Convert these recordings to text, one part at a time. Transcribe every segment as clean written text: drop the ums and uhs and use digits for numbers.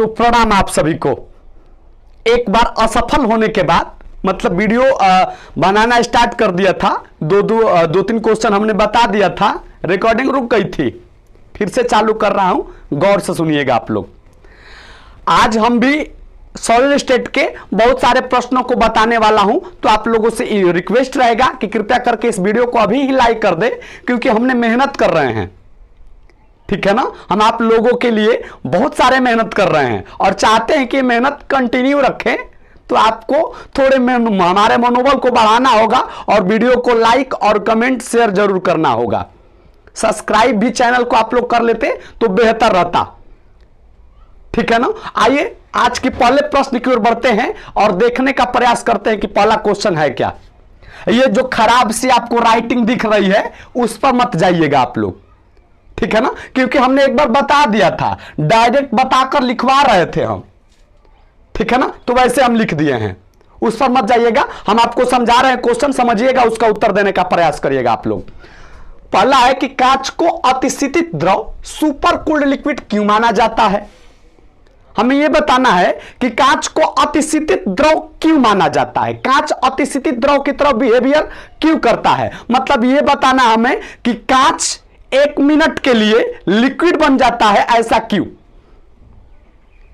तो प्रणाम आप सभी को। एक बार असफल होने के बाद मतलब वीडियो बनाना स्टार्ट कर दिया था, दो तीन क्वेश्चन हमने बता दिया था, रिकॉर्डिंग रुक गई थी, फिर से चालू कर रहा हूं, गौर से सुनिएगा आप लोग। आज हम भी सॉलिड स्टेट के बहुत सारे प्रश्नों को बताने वाला हूं, तो आप लोगों से रिक्वेस्ट रहेगा कि कृपया करके इस वीडियो को अभी ही लाइक कर दे, क्योंकि हमने मेहनत कर रहे हैं, ठीक है ना। हम आप लोगों के लिए बहुत सारे मेहनत कर रहे हैं और चाहते हैं कि मेहनत कंटिन्यू रखें। तो आपको थोड़े हमारे मनोबल को बढ़ाना होगा और वीडियो को लाइक और कमेंट शेयर जरूर करना होगा। सब्सक्राइब भी चैनल को आप लोग कर लेते तो बेहतर रहता, ठीक है ना। आइए आज के पहले प्रश्न की ओर बढ़ते हैं और देखने का प्रयास करते हैं कि पहला क्वेश्चन है क्या। ये जो खराब सी आपको राइटिंग दिख रही है उस पर मत जाइएगा आप लोग, ठीक है ना, क्योंकि हमने एक बार बता दिया था, डायरेक्ट बताकर लिखवा रहे थे हम, ठीक है ना, तो वैसे हम लिख दिए हैं, उस पर मत जाइएगा। हम आपको समझा रहे हैं, क्वेश्चन समझिएगा, उसका उत्तर देने का प्रयास करिएगा आप लोग। पहला है कि कांच को अतिशीतित द्रव सुपर कूल्ड लिक्विड क्यों माना जाता है। हमें यह बताना है कि कांच को अतिशीतित द्रव क्यों माना जाता है, कांच अतिशीतित द्रव की तरफ बिहेवियर क्यों करता है। मतलब यह बताना हमें कि कांच 1 मिनट के लिए लिक्विड बन जाता है, ऐसा क्यों,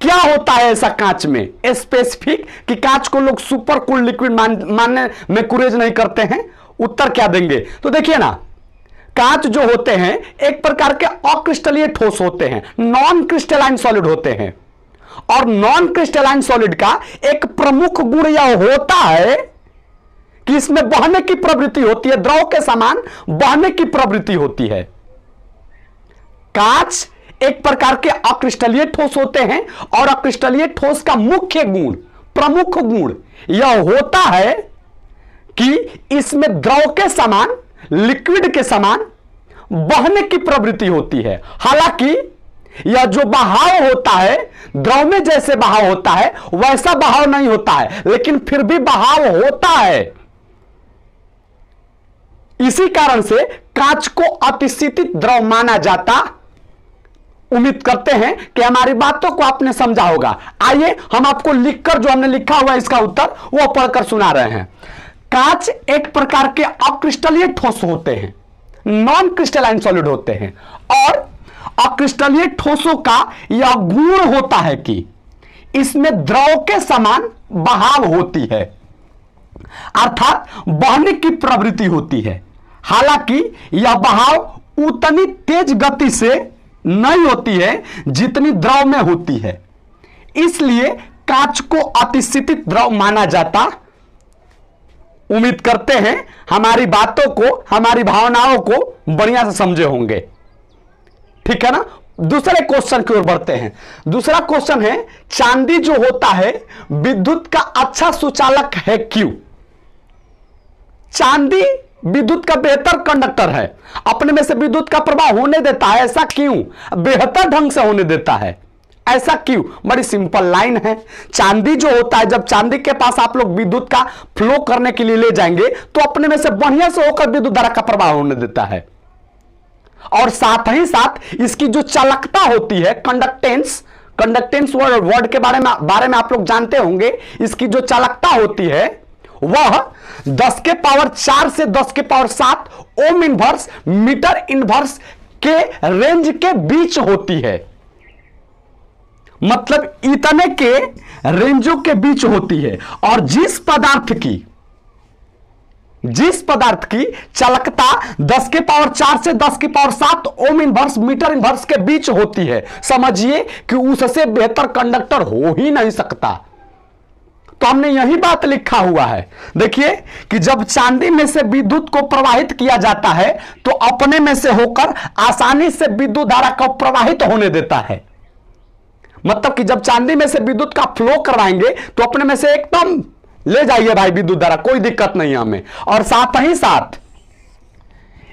क्या होता है ऐसा कांच में स्पेसिफिक कि कांच को लोग सुपर कूल लिक्विड मानने में कुरेज नहीं करते हैं। उत्तर क्या देंगे, तो देखिए ना, कांच जो होते हैं एक प्रकार के अक्रिस्टलीय ठोस होते हैं, नॉन क्रिस्टलाइन सॉलिड होते हैं, और नॉन क्रिस्टलाइन सॉलिड का एक प्रमुख गुण यह होता है कि इसमें बहने की प्रवृत्ति होती है, द्रव के समान बहने की प्रवृत्ति होती है। कांच एक प्रकार के अक्रिस्टलीय ठोस होते हैं और अक्रिस्टलीय ठोस का मुख्य गुण, प्रमुख गुण यह होता है कि इसमें द्रव के समान, लिक्विड के समान बहने की प्रवृत्ति होती है। हालांकि यह जो बहाव होता है, द्रव में जैसे बहाव होता है वैसा बहाव नहीं होता है, लेकिन फिर भी बहाव होता है। इसी कारण से कांच को अतिशीतित द्रव माना जाता। उम्मीद करते हैं कि हमारी बातों को आपने समझा होगा। आइए हम आपको लिखकर, जो हमने लिखा हुआ है इसका उत्तर वो पढ़कर सुना रहे हैं। कांच एक प्रकार के अक्रिस्टलीय ठोस होते हैं, नॉन क्रिस्टलाइन सॉलिड होते हैं, और अक्रिस्टलीय ठोसों का यह गुण होता है कि इसमें द्रव के समान बहाव होती है, अर्थात बहने की प्रवृत्ति होती है। हालांकि यह बहाव उतनी तेज गति से नहीं होती है जितनी द्रव में होती है, इसलिए कांच को अतिशीतित द्रव माना जाता। उम्मीद करते हैं हमारी बातों को, हमारी भावनाओं को बढ़िया से समझे होंगे, ठीक है ना। दूसरे क्वेश्चन की ओर बढ़ते हैं। दूसरा क्वेश्चन है, चांदी जो होता है विद्युत का अच्छा सुचालक है क्यों। चांदी विद्युत का बेहतर कंडक्टर है, अपने में से विद्युत का प्रवाह होने देता है, ऐसा क्यों, बेहतर ढंग से होने देता है, ऐसा क्यों। बड़ी सिंपल लाइन है। चांदी जो होता है, जब चांदी के पास आप लोग विद्युत का फ्लो करने के लिए ले जाएंगे तो अपने में से बढ़िया से होकर विद्युत धारा का प्रवाह होने देता है, और साथ ही साथ इसकी जो चालकता होती है, कंडक्टेंस वर्ड के बारे में आप लोग जानते होंगे। इसकी जो चालकता होती है वह 10 के पावर 4 से 10 के power 7 ohm inverse metre inverse के रेंज के बीच होती है। मतलब इतने के रेंजों के बीच होती है, और जिस पदार्थ की चालकता 10 के पावर 4 से 10 के power 7 ohm inverse metre inverse के बीच होती है, समझिए कि उससे बेहतर कंडक्टर हो ही नहीं सकता। तो हमने यही बात लिखा हुआ है। देखिए कि जब चांदी में से विद्युत को प्रवाहित किया जाता है तो अपने में से होकर आसानी से विद्युत धारा को प्रवाहित होने देता है। मतलब कि जब चांदी में से विद्युत का फ्लो करवाएंगे तो अपने में से एकदम ले जाइए भाई विद्युत धारा, कोई दिक्कत नहीं हमें। और साथ ही साथ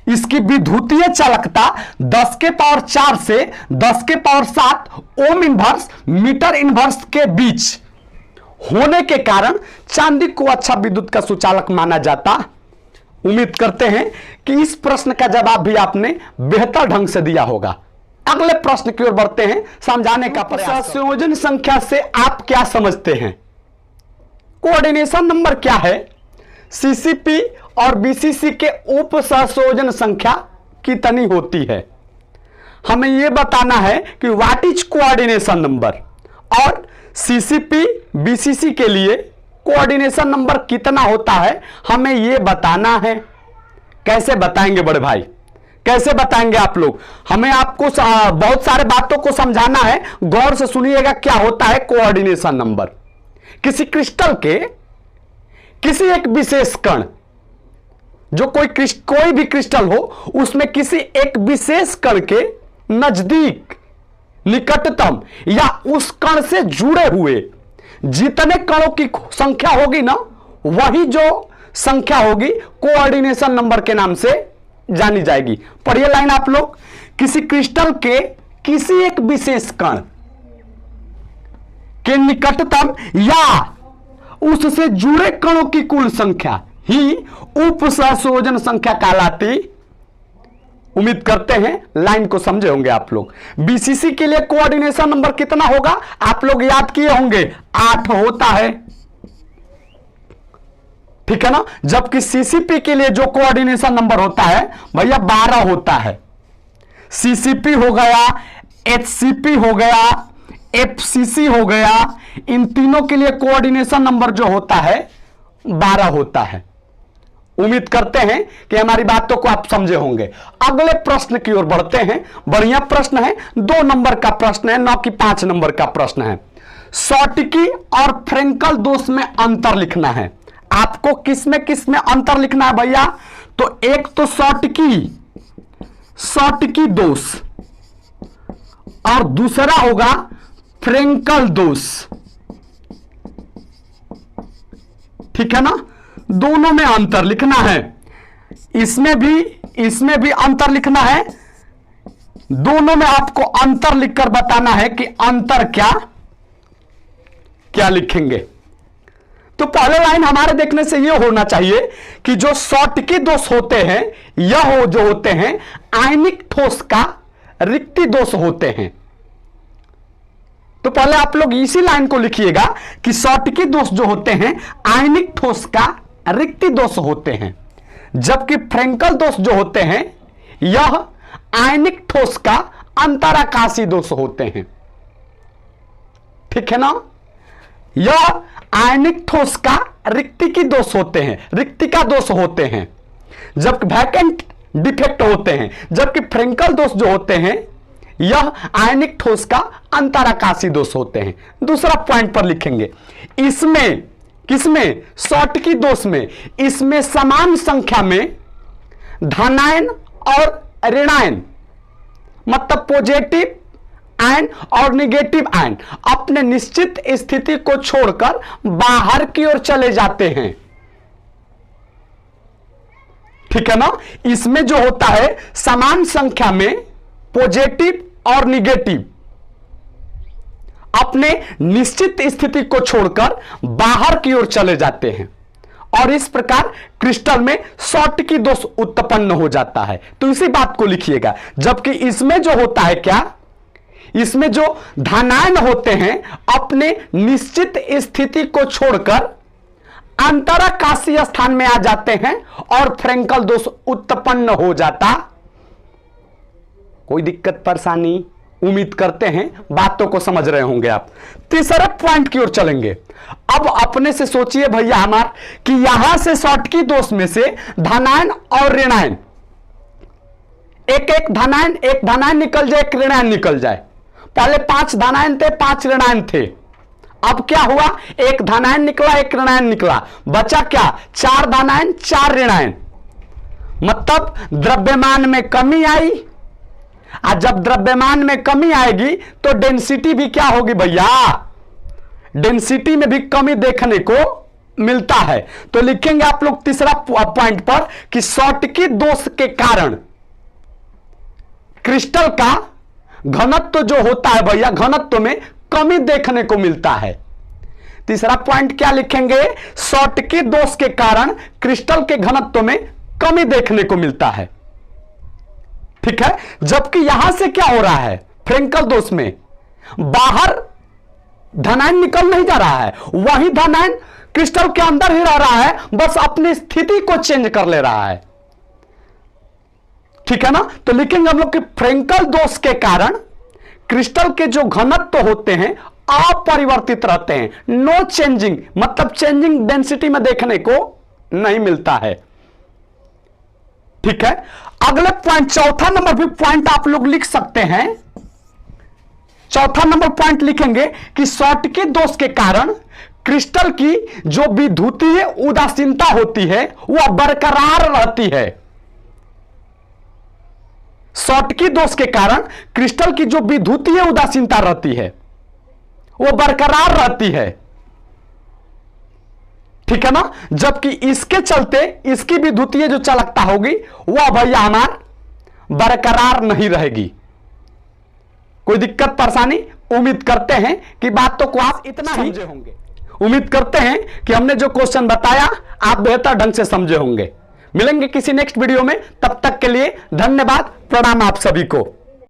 इसकी विद्युतीय चालकता 10 के पावर 4 से 10 के power 7 ohm inverse metre inverse के बीच होने के कारण चांदी को अच्छा विद्युत का सुचालक माना जाता। उम्मीद करते हैं कि इस प्रश्न का जवाब भी आपने बेहतर ढंग से दिया होगा। अगले प्रश्न की ओर बढ़ते हैं, समझाने का प्रयास। संयोजन संख्या से आप क्या समझते हैं? कोऑर्डिनेशन नंबर क्या है? सीसीपी और बीसीसी के उप सहसंयोजन संख्या कितनी होती है? हमें यह बताना है कि व्हाट इज कोऑर्डिनेशन नंबर और सीसीपी बीसीसी के लिए कोऑर्डिनेशन नंबर कितना होता है, हमें यह बताना है। कैसे बताएंगे बड़े भाई, कैसे बताएंगे आप लोग? हमें आपको बहुत सारे बातों को समझाना है, गौर से सुनिएगा। क्या होता है कोऑर्डिनेशन नंबर? किसी क्रिस्टल के किसी एक विशेष कण, जो कोई भी क्रिस्टल हो, उसमें किसी एक विशेष कण के नजदीक, निकटतम या उस कण से जुड़े हुए जितने कणों की संख्या होगी ना, वही जो संख्या होगी कोऑर्डिनेशन नंबर के नाम से जानी जाएगी। पढ़िए लाइन आप लोग। किसी क्रिस्टल के किसी एक विशेष कण के निकटतम या उससे जुड़े कणों की कुल संख्या ही उप सहसंयोजन संख्या कहलाती। उम्मीद करते हैं लाइन को समझे होंगे आप लोग। बीसीसी के लिए कोऑर्डिनेशन नंबर कितना होगा? आप लोग याद किए होंगे, 8 होता है, ठीक है ना। जबकि सीसीपी के लिए जो कोऑर्डिनेशन नंबर होता है भैया 12 होता है। सीसीपी हो गया, एचसीपी हो गया, एफसीसी हो गया, इन तीनों के लिए कोऑर्डिनेशन नंबर जो होता है 12 होता है। उम्मीद करते हैं कि हमारी बातों को आप समझे होंगे। अगले प्रश्न की ओर बढ़ते हैं। बढ़िया प्रश्न है, 2 नंबर का प्रश्न है, न कि 5 नंबर का प्रश्न है। शॉर्टकी और फ्रेंकल दोष में अंतर लिखना है। आपको किसमें अंतर लिखना है भैया? तो एक तो शॉर्टकी दोष और दूसरा होगा फ्रेंकल दोष, ठीक है ना। दोनों में अंतर लिखना है, इसमें भी अंतर लिखना है। दोनों में आपको अंतर लिखकर बताना है कि अंतर क्या लिखेंगे। तो पहले लाइन हमारे देखने से यह होना चाहिए कि जो शॉर्टकी दोष होते हैं जो होते हैं आयनिक ठोस का रिक्ति दोष होते हैं। तो पहले आप लोग इसी लाइन को लिखिएगा कि शॉर्टकी दोष जो होते हैं आयनिक ठोस का रिक्ति दोष होते हैं, जबकि फ्रेंकल दोष जो होते हैं यह आयनिक ठोस का अंतराकाशी दोष होते हैं, ठीक है ना। यह आयनिक ठोस का रिक्तिकी दोष होते हैं, रिक्तिका दोष होते हैं, जबकि वैकेंट डिफेक्ट होते हैं। जबकि फ्रेंकल दोष जो होते हैं यह आयनिक ठोस का अंतराकाशी दोष होते हैं। दूसरा पॉइंट पर लिखेंगे, इसमें किसमें? शॉर्टकी दोष में। इसमें समान संख्या में धनायन और ऋणायन, मतलब पॉजिटिव आयन और नेगेटिव आयन अपने निश्चित स्थिति को छोड़कर बाहर की ओर चले जाते हैं, ठीक है ना। इसमें जो होता है समान संख्या में पॉजिटिव और नेगेटिव अपने निश्चित स्थिति को छोड़कर बाहर की ओर चले जाते हैं और इस प्रकार क्रिस्टल में शॉर्टकी दोष उत्पन्न हो जाता है। तो इसी बात को लिखिएगा। जबकि इसमें जो होता है क्या? इसमें जो धनायन होते हैं अपने निश्चित स्थिति को छोड़कर अंतराकाशीय स्थान में आ जाते हैं और फ्रेंकल दोष उत्पन्न हो जाता। कोई दिक्कत परेशानी? उम्मीद करते हैं बातों को समझ रहे होंगे आप। तीसरे पॉइंट की ओर चलेंगे। अब अपने से सोचिए भैया हमार कि यहां से शॉर्टकी दोष में से धनायन और ऋणायन, एक धनायन निकल जाए, एक ऋणायन निकल जाए। पहले 5 धनायन थे, 5 ऋणायन थे। अब क्या हुआ? एक धनायन निकला, एक ऋणायन निकला, बचा क्या? 4 धनायन 4 ऋणायन। मतलब द्रव्यमान में कमी आई। आज जब द्रव्यमान में कमी आएगी तो डेंसिटी भी क्या होगी भैया? डेंसिटी में भी कमी देखने को मिलता है। तो लिखेंगे आप लोग तीसरा पॉइंट पर कि शॉर्टकी दोष के कारण क्रिस्टल का घनत्व जो होता है भैया, घनत्व में कमी देखने को मिलता है। तीसरा पॉइंट क्या लिखेंगे? शॉर्टकी दोष के कारण क्रिस्टल के घनत्व में कमी देखने को मिलता है। ठीक है, जबकि यहां से क्या हो रहा है, फ्रेंकल दोष में बाहर धनायन निकल नहीं जा रहा है, वही धनायन क्रिस्टल के अंदर ही रह रहा है, बस अपनी स्थिति को चेंज कर ले रहा है। ठीक है ना, तो लिखेंगे हम लोग कि फ्रेंकल दोष के कारण क्रिस्टल के जो घनत्व होते हैं अपरिवर्तित रहते हैं, नो चेंजिंग, मतलब चेंजिंग डेंसिटी में देखने को नहीं मिलता है। ठीक है, अगले पॉइंट, चौथा नंबर भी पॉइंट आप लोग लिख सकते हैं। चौथा नंबर पॉइंट लिखेंगे कि शॉटकी दोष के कारण क्रिस्टल की जो विद्युतीय उदासीनता होती है वह बरकरार रहती है। शॉटकी दोष के कारण क्रिस्टल की जो विद्युतीय उदासीनता रहती है वो बरकरार रहती है। ठीक है ना, जबकि इसके चलते इसकी विद्युतीय जो चालकता होगी वह भैया हमार बरकरार नहीं रहेगी। कोई दिक्कत परेशानी? उम्मीद करते हैं कि बातों को आप इतना ही समझे होंगे। उम्मीद करते हैं कि हमने जो क्वेश्चन बताया आप बेहतर ढंग से समझे होंगे। मिलेंगे किसी नेक्स्ट वीडियो में, तब तक के लिए धन्यवाद, प्रणाम आप सभी को।